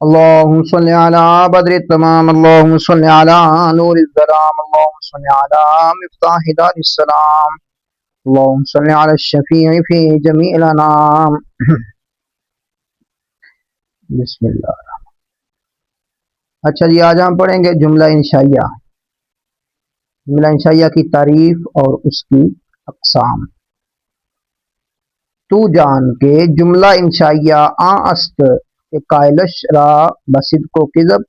اللهم صل على بدر التمام، اللهم صل على نور الظلام، اللهم صل على مفتاح دار السلام، اللهم صل على الشفيع في جميع الانام. بسم اللہ. اچھا جی، آج ہم پڑھیں گے جملہ انشائیہ. جملہ انشائیہ کی تعریف اور اس کی اقسام. تو جان کے جملہ انشائیہ است کہ قائلش را بسد کو کذب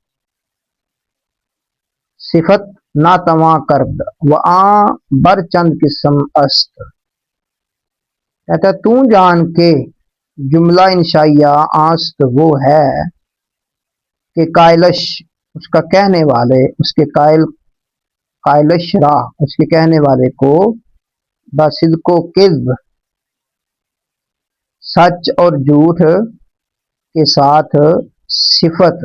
صفت ناتواں کرد و بر چند قسم است. کہتا ہے تو جان کے جملہ انشائیہ است وہ ہے کہ قائلش اس کا کہنے والے، اس کے قائلش را اس کے کہنے والے کو بسد کو کذب سچ اور جھوٹ کے ساتھ صفت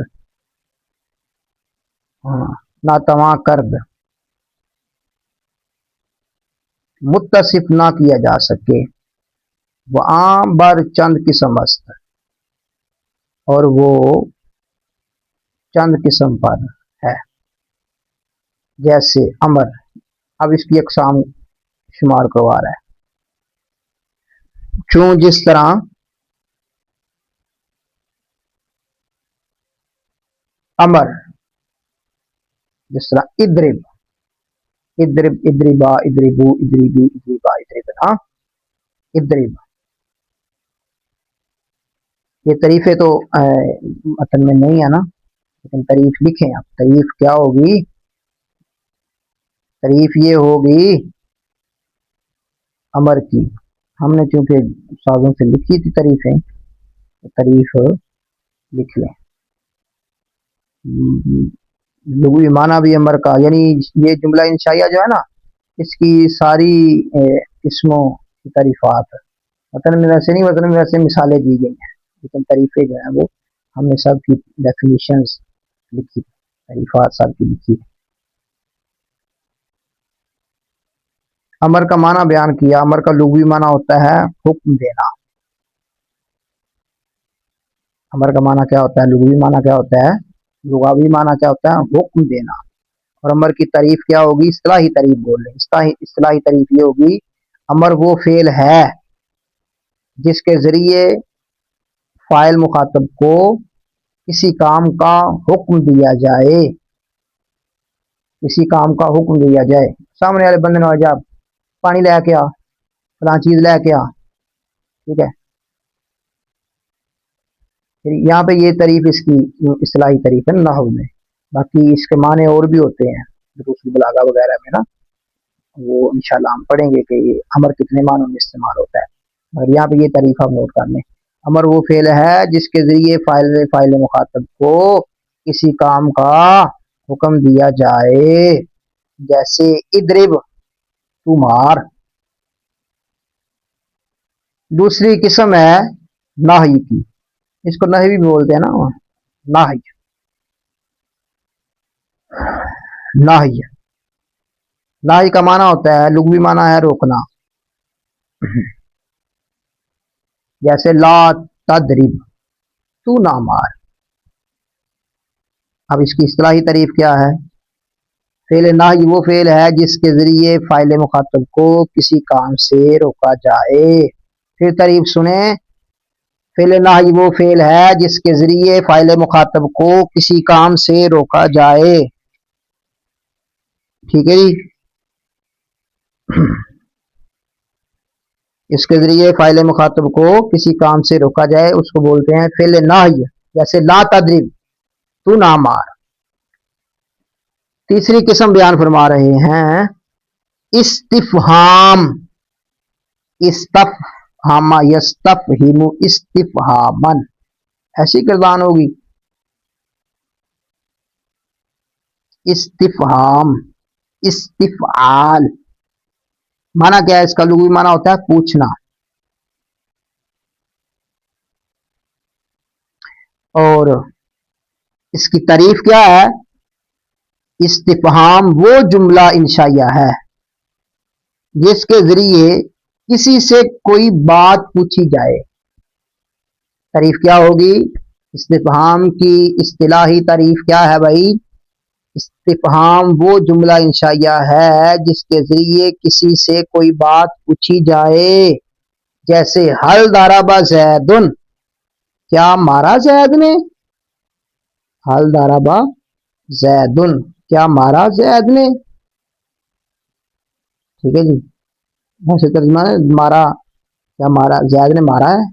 ناتواں کرد متصف نہ کیا جا سکے. وہ عام بر چند قسم است اور وہ چند قسم پر ہے. جیسے امر، اب اس کی اقسام شمار کروا رہا ہے. چون جس طرح، امر جس طرح ادرب، ادرب ادربا ادربو ادربی ادربا ادربنا ادرب. یہ تعریفیں تو متن میں نہیں ہے نا، لیکن تعریف لکھیں. اب تعریف کیا ہوگی؟ تعریف یہ ہوگی امر کی. ہم نے چونکہ سازوں سے لکھی تھی تعریفیں، تعریف لکھ لیں. لغوی معنی بھی امر کا، یعنی یہ جملہ انشائیہ جو ہے نا، اس کی ساری قسموں کی تعریفات وطن میں ویسے نہیں، وطن میں ویسے مثالیں دی گئی ہیں، لیکن تعریفیں جو ہیں وہ ہم نے سب کی ڈیفینیشنز لکھی، تعریفات سب کی لکھی. امر کا معنی بیان کیا. امر کا لغوی معنی ہوتا ہے حکم دینا. امر کا معنی کیا ہوتا ہے؟ لغوی معنی کیا ہوتا ہے؟ لغوی معنی کیا ہوتا ہے؟ حکم دینا. اور امر کی تعریف کیا ہوگی؟ اصطلاحی تعریف بول رہے ہیں. اصطلاحی تعریف یہ ہوگی امر وہ فعل ہے جس کے ذریعے فاعل مخاطب کو کسی کام کا حکم دیا جائے. کسی کام کا حکم دیا جائے. سامنے والے بندے نے جب پانی لے کے آ، فلاں چیز لے کے آ، ٹھیک ہے. یہاں پہ یہ تعریف اس کی اصطلاحی تعریف ہے نحو میں. باقی اس کے معنی اور بھی ہوتے ہیں دوسری بلاغہ وغیرہ میں نا، وہ انشاءاللہ ہم پڑھیں گے کہ یہ امر کتنے معنوں میں استعمال ہوتا ہے. مگر یہاں پہ یہ تعریف آپ نوٹ کر لیں. امر وہ فعل ہے جس کے ذریعے فاعل مخاطب کو کسی کام کا حکم دیا جائے. جیسے ادرب، تو مار. دوسری قسم ہے نہی کی. اس کو نہی بھی بولتے ہیں نا. نہی، نہی، نہی کا معنی ہوتا ہے، لغوی معنی ہے روکنا. جیسے لا تضرب، تو نہ مار. اب اس کی اصطلاحی تعریف کیا ہے؟ فعل نہی وہ فعل ہے جس کے ذریعے فاعل مخاطب کو کسی کام سے روکا جائے. پھر تعریف سنیں. فعل نہی وہ فعل ہے جس کے ذریعے فاعل مخاطب کو کسی کام سے روکا جائے. ٹھیک ہے جی. اس کے ذریعے فاعل مخاطب کو کسی کام سے روکا جائے، اس کو بولتے ہیں فعل نہی. جیسے لا تضرب، تو نہ مار. تیسری قسم بیان فرما رہے ہیں استفہام. استفہام یستفہم استفہامن، ایسی کردان ہوگی. استفہام، استفعال معنی کیا ہے؟ اس کا لغوی معنی ہوتا ہے پوچھنا. اور اس کی تعریف کیا ہے؟ استفہام وہ جملہ انشائیہ ہے جس کے ذریعے کسی سے کوئی بات پوچھی جائے. تعریف کیا ہوگی؟ استفہام کی اصطلاحی تعریف کیا ہے بھائی؟ استفہام وہ جملہ انشائیہ ہے جس کے ذریعے کسی سے کوئی بات پوچھی جائے، جیسے حل ضرب زیدن، کیا مارا زید نے؟ حل ضرب زیدن، کیا مارا زید نے؟ ٹھیک ہے جی، ایسے ترجمہ ہے مارا، کیا مارا زید نے مارا ہے،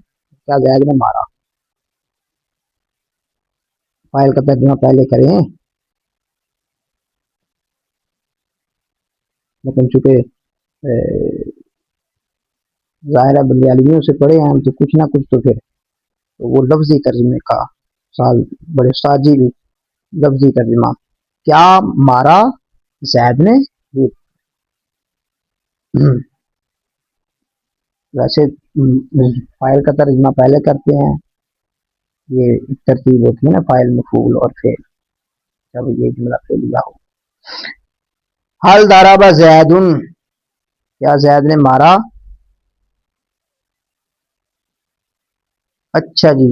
کیا زید نے مارا۔ فائل کا ترجمہ پہلے کریں، لیکن چونکہ ظاہرہ بلیالویوں سے پڑھے ہیں ہم تو کچھ نہ کچھ تو پھر تو وہ لفظی ترجمے کا سال بڑے استاد جی بھی لفظی ترجمہ، کیا مارا زید نے؟ ویسے فائل کا ترجمہ پہلے کرتے ہیں، یہ ترتیب ہوتی ہے نا، فائل مفعول اور فعل، جب یہ جملہ فعلیہ ہو۔ حل ضرب زیدن، کیا زید نے مارا؟ اچھا جی،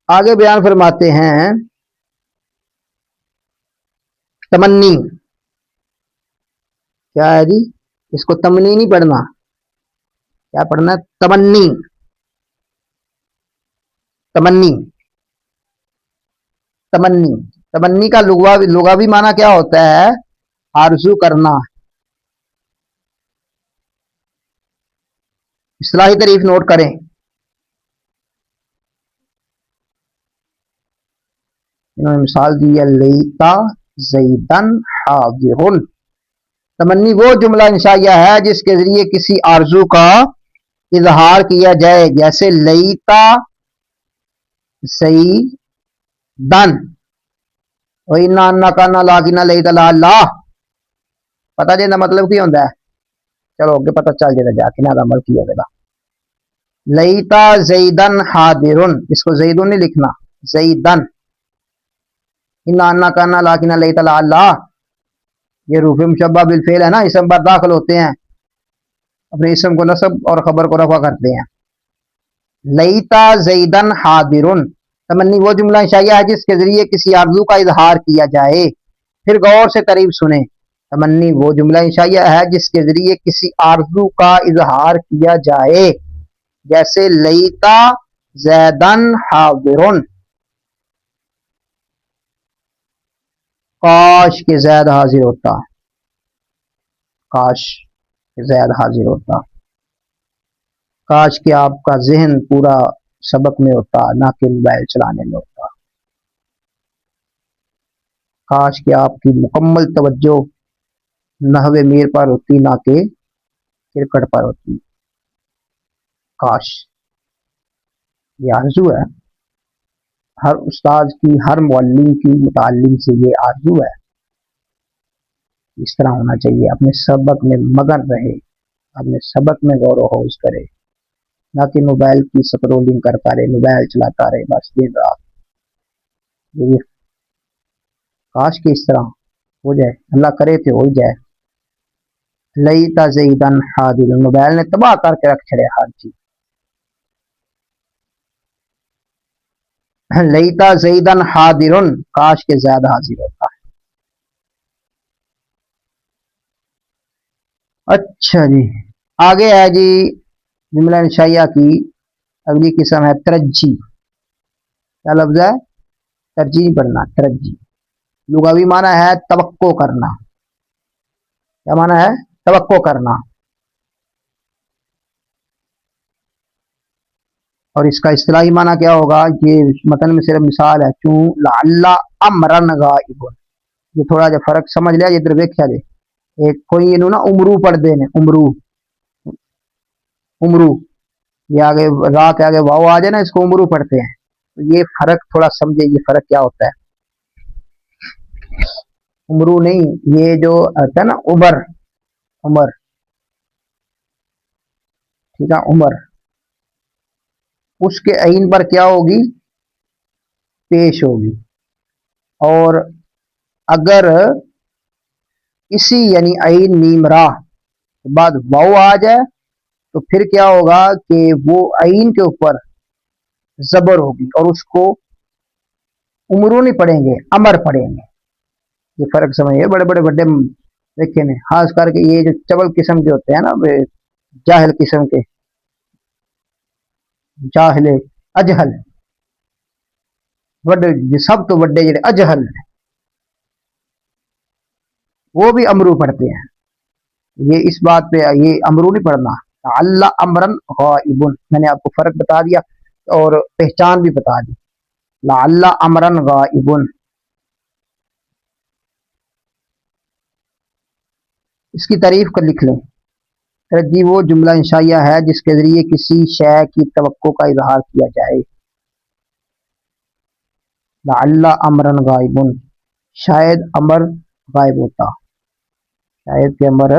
آگے بیان فرماتے ہیں تمنی، کیا ہے جی؟ اس کو تمنی نہیں پڑھنا، کیا پڑھنا ہے؟ تمنی، تمنی، تمنی، تمنی کا لغوی معنی کیا ہوتا ہے؟ آرزو کرنا۔ اصطلاحی تعریف نوٹ کریں، انہوں نے مثال دی ہے لیتا زیدن حاضر، تمنی وہ جملہ انشائیہ ہے جس کے ذریعے کسی آرزو کا اظہار کیا جائے، جیسے لیتا زیدن وَإِنَّا كَانَ لَاكِنَّا لَيْتَ لَا، پتہ جی مطلب کی ہوتا ہے؟ چلو اگے پتہ چل جائے گا جا کے نا عمل کی ہوگا۔ لیتا زیدن حاضرن، اس کو زیدن نہیں لکھنا، زیدن، اِنَّا كَانَ لَاكِنَّا لَيْتَ لَا، یہ روف مشبہ بالفعل ہے نا، اسم پر داخل ہوتے ہیں، اپنے اسم کو نصب اور خبر کو رفع کرتے ہیں۔ لیتا زیدن حاضرن، تمنی وہ جملہ انشائیہ ہے جس کے ذریعے کسی آرزو کا اظہار کیا جائے۔ پھر غور سے تعریف سنیں، تمنی وہ جملہ انشائیہ ہے جس کے ذریعے کسی آرزو کا اظہار کیا جائے، جیسے لیتا زیدن حاضرن، کاش کہ زید حاضر ہوتا، کاش کہ زید حاضر ہوتا، کاش کہ آپ کا ذہن پورا سبق میں ہوتا نہ کہ موبائل چلانے میں ہوتا، کاش کہ آپ کی مکمل توجہ نحو میر پر ہوتی نہ کہ کرکٹ پر ہوتی، کاش، یہ آرزو ہے ہر استاد کی، ہر معلم کی، متعلم سے یہ آرزو ہے، اس طرح ہونا چاہیے، اپنے سبق میں مگن رہے، اپنے سبق میں غور و خوض کرے، نہ کہ موبائل کی سکرولنگ کرتا رہے، موبائل چلاتا رہے بس دن رات۔ یہ کاش کہ اس طرح ہو جائے، اللہ کرے تو ہو جائے۔ لیتا زیدن حاضر، موبائل نے تباہ کر کے رکھ چھڑے ہر چیز۔ لیتا زیدن حاضر، کاش کے زید حاضر ہوتا ہے۔ اچھا جی، آگے ہے جی جملہ انشائیہ کی اگلی قسم ہے ترجی، کیا لفظ ہے؟ ترجیح نہیں پڑھنا، ترجی، لغوی معنی ہے توقع کرنا، کیا معنی ہے؟ توقع کرنا، اور اس کا اصطلاحی معنی کیا ہوگا؟ یہ متن میں صرف مثال ہے، چوں لعل امرن غائب، یہ تھوڑا جا فرق سمجھ لیا، یہ ادھر ویکھیا جے، ایک کوئی انہوں نا امرو پڑھ دے نے، امرو، امرو، یہ آگے را کے آگے واو آ جائے نا، اس کو امرو پڑھتے ہیں، تو یہ فرق تھوڑا سمجھے، یہ فرق کیا ہوتا ہے؟ امرو نہیں، یہ جو آتا ہے نا عمر، عمر، ٹھیک ہے، عمر، اس کے عین پر کیا ہوگی؟ پیش ہوگی، اور اگر اسی یعنی عین میم را بعد واو آ جائے تو پھر کیا ہوگا کہ وہ عین کے اوپر जबर होगी, और उसको उमरू नहीं पढ़ेंगे, अमर पढ़ेंगे। ये फर्क समझिए, बड़े बड़े बड़े देखे ने, खास करके ये जो चबल किस्म के होते हैं ना, वे जाहिल किस्म के, जाहिले अजहल, बड़े सब तो बड़े जेडे अजहल ने, वो भी अमरू पढ़ते हैं। ये इस बात पे ये अमरू नहीं पढ़ना, अल्लाह अमरन गाइबुन, मैंने आपको फर्क बता दिया और पहचान भी बता दी। ला अल्लाह अमरन गाइबुन, इसकी तारीफ कर लिख लें। तरज्जी वो जुमला इंशाइया है जिसके जरिए किसी शय की तवक्को का इजहार किया जाए। ला अल्लाह अमरन गाइबुन, शायद अमर गायब होता, शायद के अमर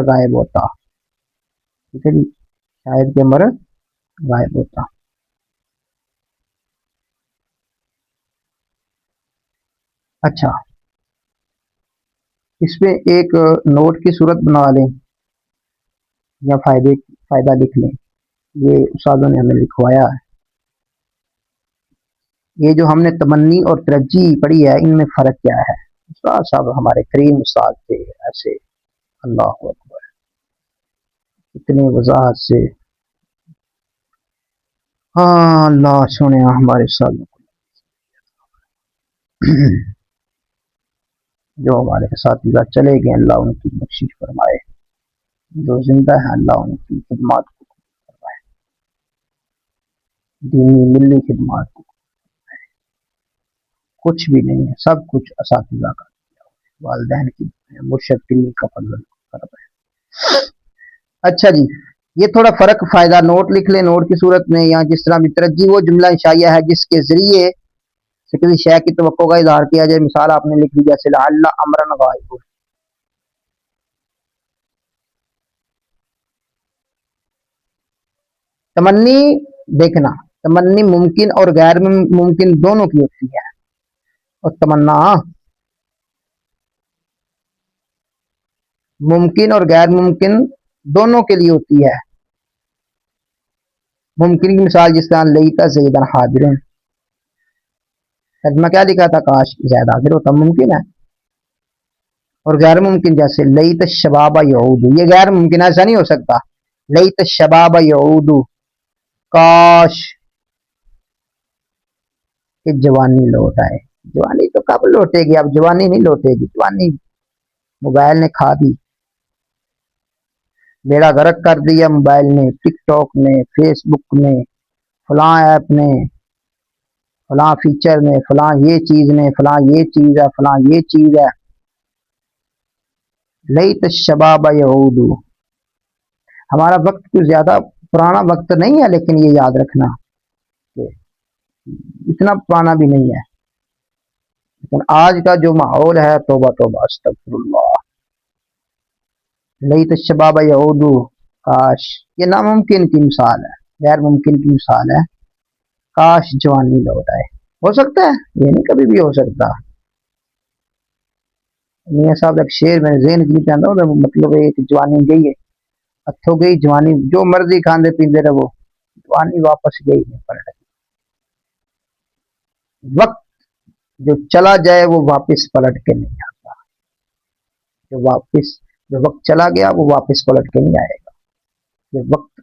गायब होता, ठीक है जी, शायद के अमर गायब होता। अच्छा, इसमें एक नोट की सूरत बना लें या फायदा लिख लें, ये उस्तादों ने हमें लिखवाया है। ये जो हमने तमन्नी और तरज्जी पढ़ी है, इनमें फर्क क्या है? उस्ताद साहब हमारे करीम उस्ताद थे ऐसे, अल्लाह अकबर, इतनी वजाहत से, हाँ अल्लाह सुने हमारे साथ जो हमारे साथी चले गए, अल्लाह उनकी बख्शिश फरमाए, जो जिंदा है अल्लाह उनकी खिदमत को फरमाए, दीनी मिली खिदमत को। कुछ भी नहीं है, सब कुछ असातिज़ा का, वालिदैन की, मुर्शद करीम का फजल करम है। अच्छा जी, ये थोड़ा फर्क फायदा नोट लिख ले नोट की सूरत में, या जिस तरह भी तरज्जी वो जुमला इंशाइया है जिसके जरिए से किसी शय की तवक्को का इजहार किया जाए। मिसाल आपने लिख दी जैसे अल्लाह अमरन गायब, तमन्नी देखना, तमन्नी मुमकिन और गैर मुमकिन दोनों की होती है, और तमन्ना मुमकिन और गैर मुमकिन दोनों के लिए होती है। मुमकिन की मिसाल जिस तरह लईता ज़ैदन हाजिर, तर्जमा क्या लिखा था, काश ज़ैद हाजिर होता, मुमकिन है। और गैर मुमकिन जैसे लईत शबाबा यऊदू, ये गैर मुमकिन, ऐसा नहीं हो सकता। लईत शबाबा यऊदू, काश कि जवानी लौट आए। जवानी तो कब लौटेगी, अब जवानी नहीं लौटेगी, जवानी मोबाइल ने खा दी, बेड़ा गर्क कर दिया मोबाइल ने, टिकटॉक ने, फेसबुक ने, फलां ऐप ने, फलां फीचर ने, फलां ये चीज ने, फलां ये चीज है, फलां ये चीज है। लई तशबाब यहूदू, हमारा वक्त कुछ ज्यादा पुराना वक्त नहीं है, लेकिन ये याद रखना कि इतना पुराना भी नहीं है, लेकिन आज का जो माहौल है, तोबा तोबा अस्तगफिरुल्लाह, लई तशबाब यहूदू, काश, ये नामुमकिन की मिसाल है, गैर मुमकिन की मिसाल है। काश जवानी लौट आए, हो सकता है, ये नहीं कभी भी हो सकता। मियाँ साहब एक शेर मेरे ज़हन की चाहता हूँ, मतलब एक जवानी गई है, हथों गई जवानी, जो मर्जी खाते पीते रहो, जवानी वापस गई नहीं पलट। वक्त जो चला जाए वो वापस पलट के नहीं आता, जो वक्त चला गया वो वापस पलट के नहीं आएगा। ये वक्त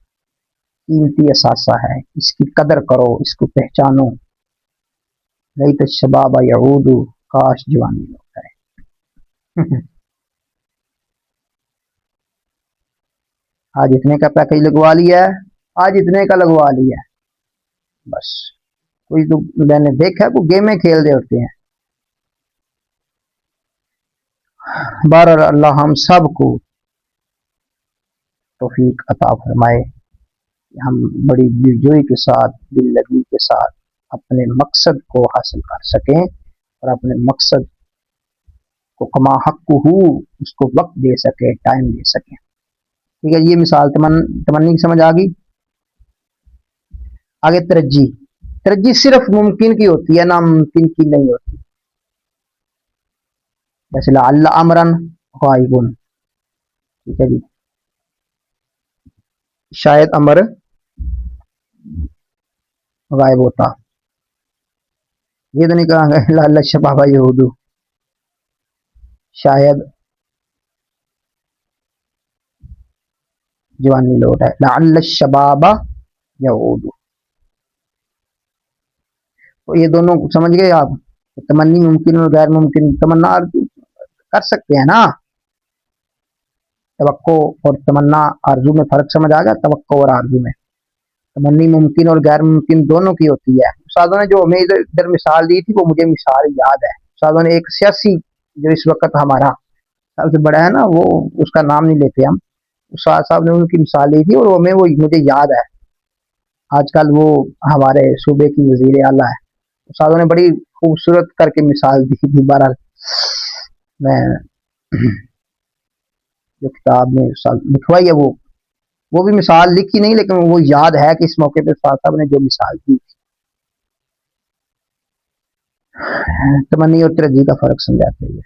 कीमती असासा है, इसकी कदर करो, इसको पहचानो। नहीं तो शबाब यहूदू, काश जवानी लौट आए। आज इतने का पैकेज लगवा लिया है, आज इतने का लगवा लिया है, बस। कोई तो मैंने देखा वो गेमें खेल रहे होते हैं। बार अल्लाह हम सब को तौफीक अता फरमाए, हम बड़ी दिलजोई के साथ, दिल लगी के साथ अपने मकसद को हासिल कर सकें, और अपने मकसद को कमा हक हो उसको वक्त दे सके, टाइम दे सके। ठीक है, ये मिसाल तमन्नी की समझ आ गई। आगे तरज्जी, तरज्जी सिर्फ मुमकिन की होती है, नामुमकिन की नहीं होती। जैसे अल्लाह अमरन गायबुन, ठीक है जी, शायद अमर गायब होता। ये तो नहीं कहा लाल शबाबा यहूदू, शायद जवानी लौट है, लाल शबाबा यहूदू। तो ये दोनों समझ गए आप, तमन्नी मुमकिन और गैर मुमकिन। तमन्ना आरज़ू कर सकते हैं ना, तवक्को और तमन्ना आरज़ू में फर्क समझ आ गया, तवक्को और आरज़ू में। तमन्नी मुमकिन और गैर मुमकिन दोनों की होती है। उस्तादों ने जो हमें इधर इधर मिसाल दी थी वो मुझे मिसाल याद है। उस्तादों ने एक सियासी जो इस वक्त हमारा सबसे बड़ा है ना, वो उसका नाम नहीं लेते हम, उस्ताद साहब ने उनकी मिसाल दी थी और वो हमें वो मुझे याद है। आजकल वो हमारे सूबे की वजीर आला है। उस्तादों ने बड़ी खूबसूरत करके मिसाल दी थी। बहरहाल मैं जो किताब में लिखवाई है वो भी मिसाल लिखी नहीं, लेकिन वो याद है कि इस मौके पे उस्ताद साहब ने जो मिसाल दी। तमन्नी और तरज्जी का फर्क समझाते हुए,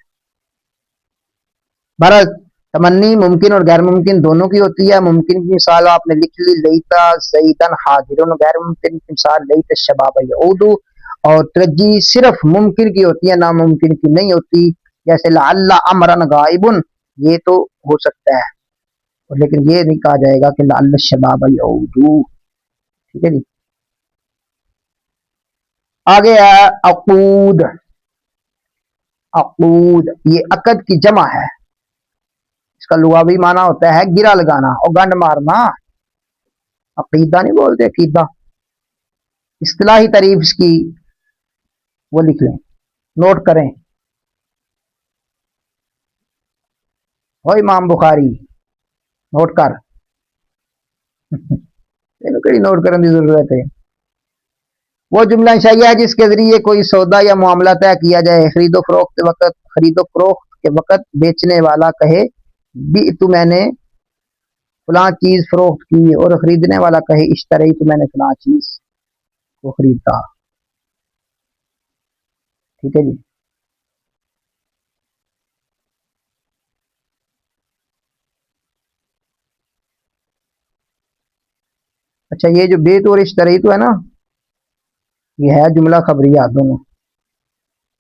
बहरहाल तमन्नी मुमकिन और गैर मुमकिन दोनों की होती है। मुमकिन की मिसाल आपने लिख ली, लईता ज़ैदन हाजिरुन। गैर मुमकिन की मिसाल लईता शबाब यऊदु। और तरज्जी सिर्फ मुमकिन की होती है, नामुमकिन की नहीं होती। जैसे लअल्ला अमरन गाइबुन, ये तो हो सकता है, लेकिन ये नहीं कहा जाएगा कि लअल्ला शबाब यऊदु। ठीक है जी। आगे है अकूद। अकूद ये अकद की जमा है। इसका लुगावी माना होता है गिरा लगाना और गंड मारना। अकीदा नहीं बोलते, अकीदा। इस्तिलाही तारीफ इसकी वो लिख लें, नोट करें। हो इमाम बुखारी, नोट कर। नोट करने की जरूरत है। वो जुमला इंशाइया है जिसके जरिए कोई सौदा या मामला तय किया जाए। खरीदो फरोख्त वक्त, खरीदो फरोख्त के वक्त बेचने वाला कहे भी तो मैंने फलां चीज फरोख्त की, और खरीदने वाला कहे इश्तरी तो मैंने फलां चीज को खरीदा। ठीक है जी। अच्छा, ये जो बेत और इश्तरी तो है ना, ये है जुमला खबरिया दोनों।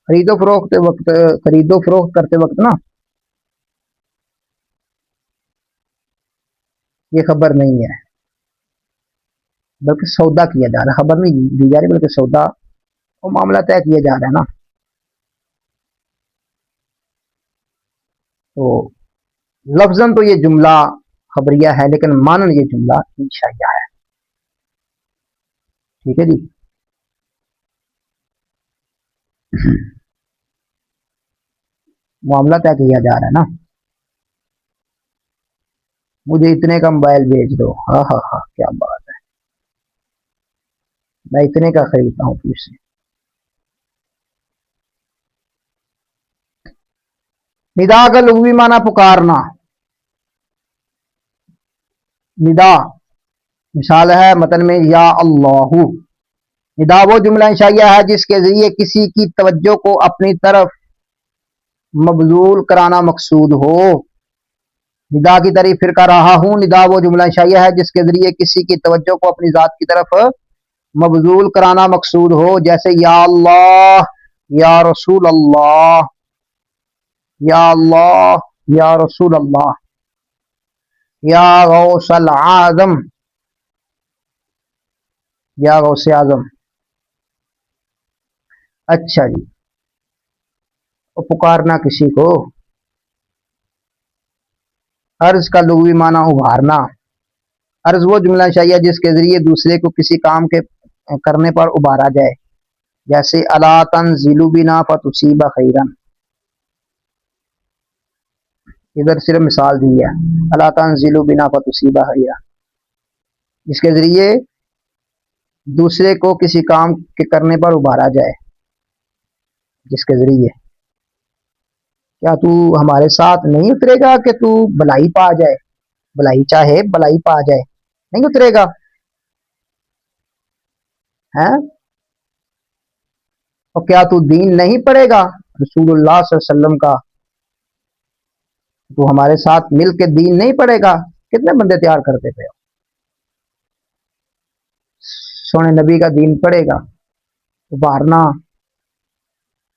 खरीदो फरोख्त वक्त, खरीदो फरोख्त करते वक्त ना, ये खबर नहीं है, बल्कि सौदा किया जा रहा है। खबर नहीं दी जा रही, बल्कि सौदा और मामला तय किया जा रहा है ना। तो लफ्जन तो ये जुमला खबरिया है, लेकिन मानन ये जुमला इंशाइया है। ठीक है जी। मामला तय किया जा रहा है ना, मुझे इतने का मोबाइल भेज दो। हाँ हाँ हाँ, क्या बात है, मैं इतने का खरीदता हूँ तुझसे। निदा का लुग़वी माना पुकारना। निदा मिसाल है मतन में या अल्लाहू। निदा वो जुमला इंशाइया है जिसके जरिए किसी की तवज्जो को अपनी तरफ मबजूल कराना मकसूद हो। निदा की तारीफ फिर कर रहा हूँ। निदा वो जुमला इंशाइया है जिसके जरिए किसी की तवज्जो को अपनी जात की तरफ मबजूल कराना मकसूद हो। जैसे या अल्लाह, या रसूल अल्लाह, या अल्लाह, या रसूल अल्लाह, या गौसल आजम, या गौसे आजम। अच्छा जी। तो पुकारना किसी को। अर्ज का लुग़वी माना उभारना। अर्ज वो जुमला चाहिए जिसके जरिए दूसरे को किसी काम के करने पर उभारा जाए। जैसे अला तंजिलु बिना फतुसीबा खैरन, इधर सिर्फ मिसाल दी है। अला तंजिलु बिना फतुसीबा खैरन, जिसके जरिए दूसरे को किसी काम के करने पर उभारा जाए। जिसके जरिए, क्या तू हमारे साथ नहीं उतरेगा कि तू भलाई पा जाए, भलाई चाहे भलाई पा जाए, नहीं उतरेगा है। और क्या तू दीन नहीं पढ़ेगा रसूलुल्लाह सल्लल्लाहु अलैहि वसल्लम का, तू हमारे साथ मिल के दीन नहीं पढ़ेगा। कितने बंदे तैयार करते थे। सोने नबी का दीन पढ़ेगा, उभारना,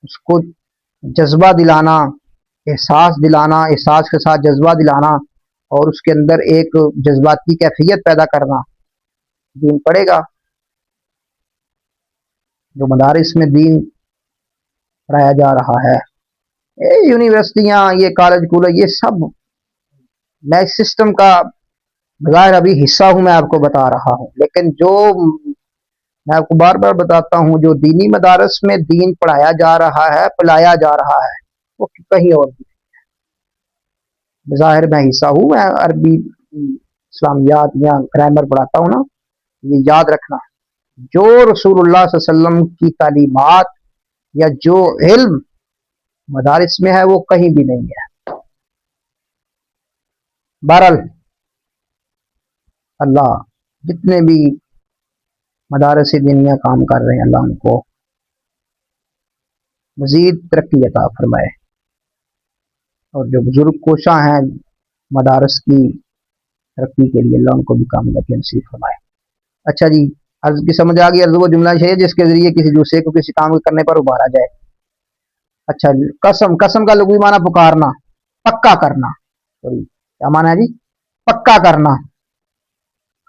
उसको जज्बा दिलाना, एहसास के साथ जज्बा दिलाना और उसके अंदर एक जज्बाती कैफियत पैदा करना, दीन पढ़ेगा। जो मदारिस में दीन पढ़ाया जा रहा है, ये यूनिवर्सिटियां, ये कॉलेज कूलेज, ये सब मैं इस सिस्टम का बगैर अभी हिस्सा हूं, मैं आपको बता रहा हूं। लेकिन जो मैं आपको बार बार बताता हूं, जो दीनी मदारस में दीन पढ़ाया जा रहा है, पिलाया जा रहा है, वो कहीं और भी। बज़ाहिर मैं हिस्सा हूं, मैं अरबी इस्लामियात या ग्रामर पढ़ाता हूं ना, ये याद रखना। जो रसूलुल्लाह सल्लल्लाहु अलैहि वसल्लम की तालीमात या जो इल्म मदारिस में है, वो कहीं भी नहीं है। बहरहाल अल्लाह जितने भी मदारस दुनिया काम कर रहे हैं, अल्लाह उनको मजीद तरक्की अता फरमाए और जो बुजुर्ग कोशा हैं मदारस की तरक्की के लिए, अल्लाह उनको भी कामयाबी नसीब फरमाए। अच्छा जी, अर्ज की समझ आ गई। अर्ज वो जुमला है जिसके जरिए किसी दूसरे को किसी काम करने पर उभारा जाए। अच्छा जी, कसम, कसम का लुग़वी माना पुकारना, पक्का करना। सॉरी, क्या माना है जी? पक्का करना।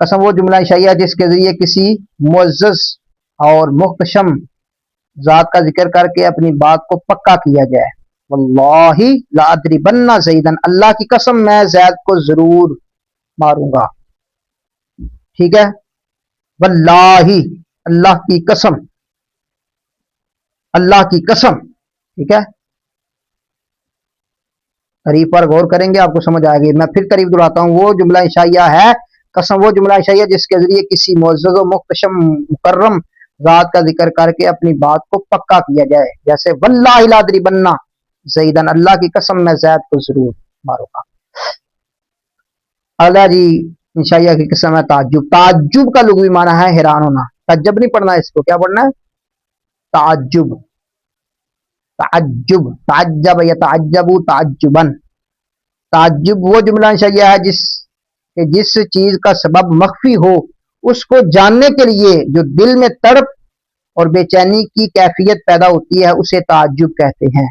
कसम वो जुमला शैया जिसके जरिए किसी मुअज़्ज़ज़ और मुहतशम जात का जिक्र करके अपनी बात को पक्का किया जाए। वल्लाही ला अद्रिबन्ना ज़ैदन, अल्लाह की कसम मैं ज़ैद को जरूर मारूंगा। ठीक है, वल्लाही, अल्लाह की कसम, अल्लाह की कसम। ठीक है, करीब पर गौर करेंगे, आपको समझ आएगी। मैं फिर करीब दोहराता हूँ, वो जुमला इशाइया है, कसम वो जुमला इशाइया जिसके जरिए किसी मुअज़्ज़ज़ व मुहतशम मुकर्रम जात का जिक्र करके अपनी बात को पक्का किया जाए। जैसे वल्लाहि ला अद्रिबन्ना ज़ैदन, अल्लाह की कसम मैं ज़ैद को जरूर मारूंगा। अल्लाह जी, इशाइया की कसम है ताज्जुब। ताज्जुब का लुग़वी माना है हैरान होना। तज्जब नहीं पढ़ना, इसको क्या पढ़ना है? ताज्जुब। ताज्जुब, ताज्जब या ताज्जबु ताज्जुबन। ताज्जुब वो जुमला शैया है जिस चीज का सबब मख्फी हो, उसको जानने के लिए जो दिल में तड़प और बेचैनी की कैफियत पैदा होती है, उसे ताज्जुब कहते हैं।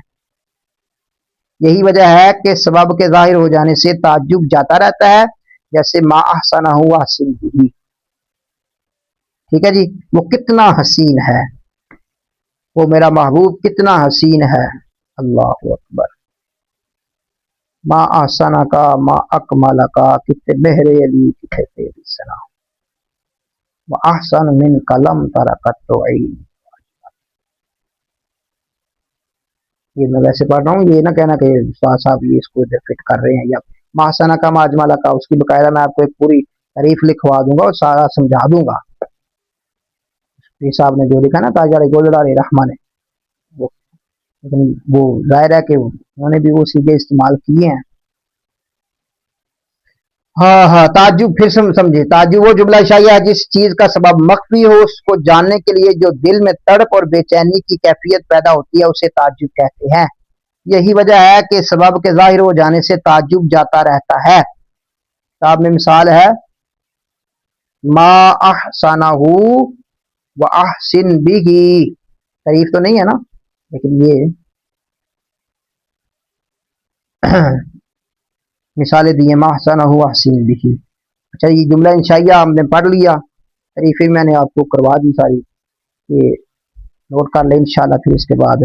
यही वजह है कि सबब के जाहिर हो जाने से ताज्जुब जाता रहता है, जैसे मा अहसनहु अहसिन बिही। ठीक है जी, वो कितना हसीन है, वो मेरा महबूब कितना हसीन है। अल्लाह अकबर। मा आसाना का, मा अकमाला का, कितने मेहरे अली कितने तेरी सना, व ahsan मिन कलम तरकत तो ये मैं वैसे पढ़ रहा हूँ, ये ना कहना कि उस्ताद साहब ये इसको इधर फिट कर रहे हैं। या माहसाना का, माजमाला का, उसकी बकायदा मैं आपको एक पूरी तारीफ लिखवा दूंगा और सारा समझा दूंगा। साहब ने जो लिखा ना ताजा गोलदार रहमान ने, वो, लेकिन वो जाहिर है कि उन्होंने भी वो सीधे इस्तेमाल किए हैं। हाँ हाँ, ताज्जुब फिर समझे। ताज्जुब वो जुमला शाया है जिस चीज का सबब मख्फी हो, उसको जानने के लिए जो दिल में तड़प और बेचैनी की कैफियत पैदा होती है, उसे ताज्जुब कहते हैं। यही वजह है कि सबब के जाहिर हो जाने से ताज्जुब जाता रहता है। किताब में मिसाल है, मा अहसनहु व अहसिन बिही। तारीफ तो नहीं है ना, लेकिन ये मिसालें दी मा अहसनहु व अहसिन बिही। अच्छा, ये जुमला इंशाइया हमने पढ़ लिया, तारीफें मैंने आपको करवा दी सारी, ये नोट कर ले इंशाल्लाह। फिर इसके बाद